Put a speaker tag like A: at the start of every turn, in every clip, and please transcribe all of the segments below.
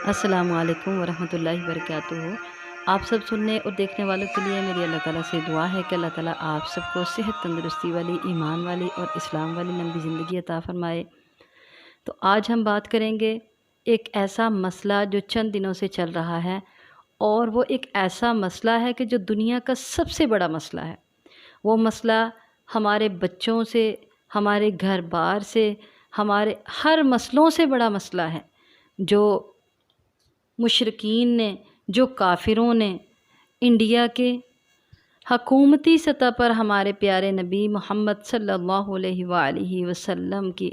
A: السلام علیکم ورحمۃ اللہ وبرکاتہ۔ آپ سب سننے اور دیکھنے والوں کے لیے میری اللہ تعالیٰ سے دعا ہے کہ اللہ تعالیٰ آپ سب کو صحت، تندرستی والی، ایمان والی اور اسلام والی لمبی زندگی عطا فرمائے۔ تو آج ہم بات کریں گے ایک ایسا مسئلہ جو چند دنوں سے چل رہا ہے، اور وہ ایک ایسا مسئلہ ہے کہ جو دنیا کا سب سے بڑا مسئلہ ہے۔ وہ مسئلہ ہمارے بچوں سے، ہمارے گھر بار سے، ہمارے ہر مسئلوں سے بڑا مسئلہ ہے، جو مشرکین نے، جو کافروں نے انڈیا کے حکومتی سطح پر ہمارے پیارے نبی محمد صلی اللہ علیہ وآلہ وسلم کی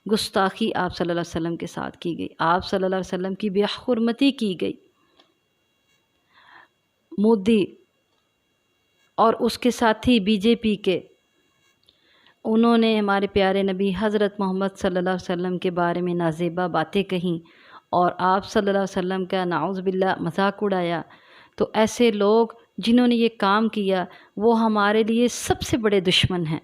A: گستاخی آپ صلی اللہ علیہ وسلم کے ساتھ کی گئی، آپ صلی اللہ علیہ وسلم کی بے حرمتی کی گئی۔ مودی اور اس کے ساتھی بی جے پی کے، انہوں نے ہمارے پیارے نبی حضرت محمد صلی اللہ علیہ وسلم کے بارے میں نازیبا باتیں کہیں، اور آپ صلی اللہ علیہ وسلم کا نعوذ باللہ مذاق اڑایا۔ تو ایسے لوگ جنہوں نے یہ کام کیا، وہ ہمارے لیے سب سے بڑے دشمن ہیں۔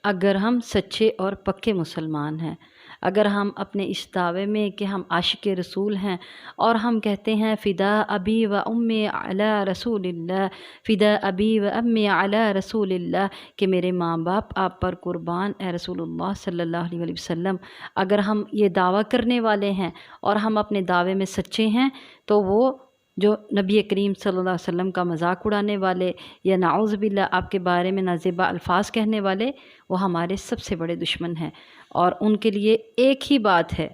A: اگر ہم سچے اور پکے مسلمان ہیں، اگر ہم اپنے اس دعوے میں کہ ہم عاشق رسول ہیں، اور ہم کہتے ہیں فدا ابی و امی علی رسول اللہ، فدا ابی و امی علی رسول اللہ، کہ میرے ماں باپ آپ پر قربان اے رسول اللہ صلی اللہ علیہ وسلم، اگر ہم یہ دعویٰ کرنے والے ہیں اور ہم اپنے دعوے میں سچے ہیں، تو وہ جو نبی کریم صلی اللہ علیہ وسلم کا مذاق اڑانے والے یا نعوذ باللہ آپ کے بارے میں نازیبا الفاظ کہنے والے، وہ ہمارے سب سے بڑے دشمن ہیں۔ اور ان کے لیے ایک ہی بات ہے،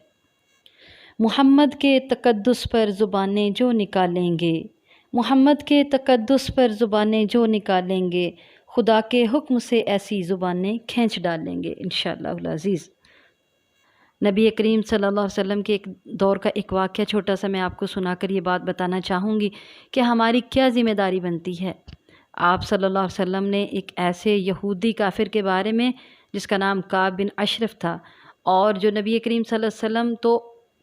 A: محمد کے تقدس پر زبانیں جو نکالیں گے، محمد کے تقدس پر زبانیں جو نکالیں گے، خدا کے حکم سے ایسی زبانیں کھینچ ڈالیں گے انشاءاللہ العزیز۔ نبی کریم صلی اللہ علیہ وسلم کے ایک دور کا ایک واقعہ چھوٹا سا میں آپ کو سنا کر یہ بات بتانا چاہوں گی کہ ہماری کیا ذمہ داری بنتی ہے۔ آپ صلی اللہ علیہ وسلم نے ایک ایسے یہودی کافر کے بارے میں جس کا نام کعب بن اشرف تھا، اور جو نبی کریم صلی اللہ علیہ وسلم تو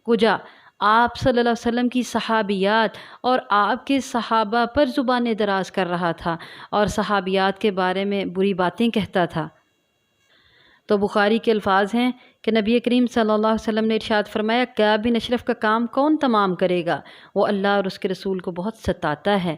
A: کجا آپ صلی اللہ علیہ وسلم کی صحابیات اور آپ کے صحابہ پر زبانیں دراز کر رہا تھا، اور صحابیات کے بارے میں بری باتیں کہتا تھا۔ تو بخاری کے الفاظ ہیں کہ نبی کریم صلی اللہ علیہ وسلم نے ارشاد فرمایا، کعب بن اشرف کا کام کون تمام کرے گا؟ وہ اللہ اور اس کے رسول کو بہت ستاتا ہے۔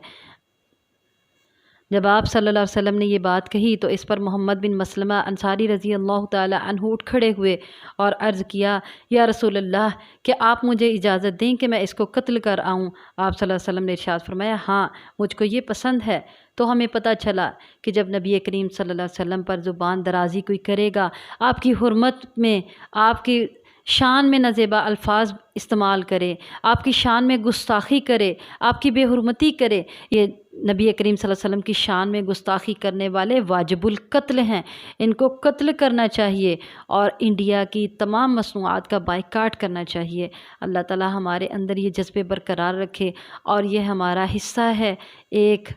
A: جب آپ صلی اللہ علیہ وسلم نے یہ بات کہی تو اس پر محمد بن مسلمہ انصاری رضی اللہ تعالی عنہ اٹھ کھڑے ہوئے اور عرض کیا، یا رسول اللہ، کہ آپ مجھے اجازت دیں کہ میں اس کو قتل کر آؤں؟ آپ صلی اللہ علیہ وسلم نے ارشاد فرمایا، ہاں مجھ کو یہ پسند ہے۔ تو ہمیں پتہ چلا کہ جب نبی کریم صلی اللہ علیہ وسلم پر زبان درازی کوئی کرے گا، آپ کی حرمت میں، آپ کی شان میں نازیبا الفاظ استعمال کرے، آپ کی شان میں گستاخی کرے، آپ کی بے حرمتی کرے، یہ نبی کریم صلی اللہ علیہ وسلم کی شان میں گستاخی کرنے والے واجب القتل ہیں، ان کو قتل کرنا چاہیے، اور انڈیا کی تمام مصنوعات کا بائیکاٹ کرنا چاہیے۔ اللہ تعالی ہمارے اندر یہ جذبے برقرار رکھے، اور یہ ہمارا حصہ ہے ایک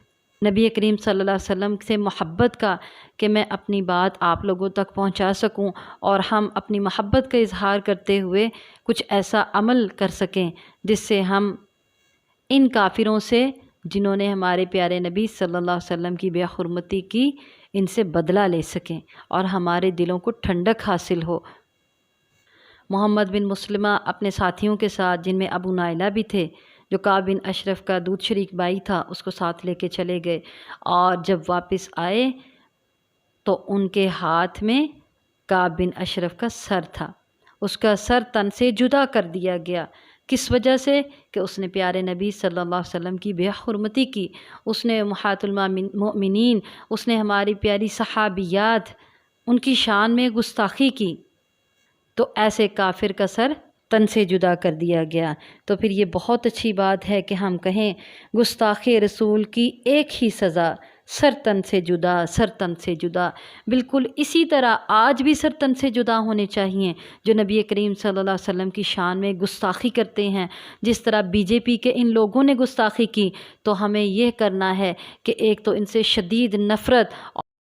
A: نبی کریم صلی اللہ علیہ وسلم سے محبت کا، کہ میں اپنی بات آپ لوگوں تک پہنچا سکوں، اور ہم اپنی محبت کا اظہار کرتے ہوئے کچھ ایسا عمل کر سکیں جس سے ہم ان کافروں سے، جنہوں نے ہمارے پیارے نبی صلی اللہ علیہ وسلم کی بے حرمتی کی، ان سے بدلہ لے سکیں اور ہمارے دلوں کو ٹھنڈک حاصل ہو۔ محمد بن مسلمہ اپنے ساتھیوں کے ساتھ، جن میں ابو نائلہ بھی تھے، جو کعب بن اشرف کا دودھ شریک بھائی تھا، اس کو ساتھ لے کے چلے گئے، اور جب واپس آئے تو ان کے ہاتھ میں کعب بن اشرف کا سر تھا، اس کا سر تن سے جدا کر دیا گیا۔ کس وجہ سے؟ کہ اس نے پیارے نبی صلی اللہ علیہ وسلم کی بے حرمتی کی، اس نے امہات المؤمنین، اس نے ہماری پیاری صحابیات، ان کی شان میں گستاخی کی، تو ایسے کافر کا سر تن سے جدا کر دیا گیا۔ تو پھر یہ بہت اچھی بات ہے کہ ہم کہیں گستاخی رسول کی ایک ہی سزا، سر تن سے جدا، سر تن سے جدا۔ بالکل اسی طرح آج بھی سر تن سے جدا ہونے چاہیے جو نبی کریم صلی اللہ علیہ وسلم کی شان میں گستاخی کرتے ہیں۔ جس طرح بی جے پی کے ان لوگوں نے گستاخی کی، تو ہمیں یہ کرنا ہے کہ ایک تو ان سے شدید نفرت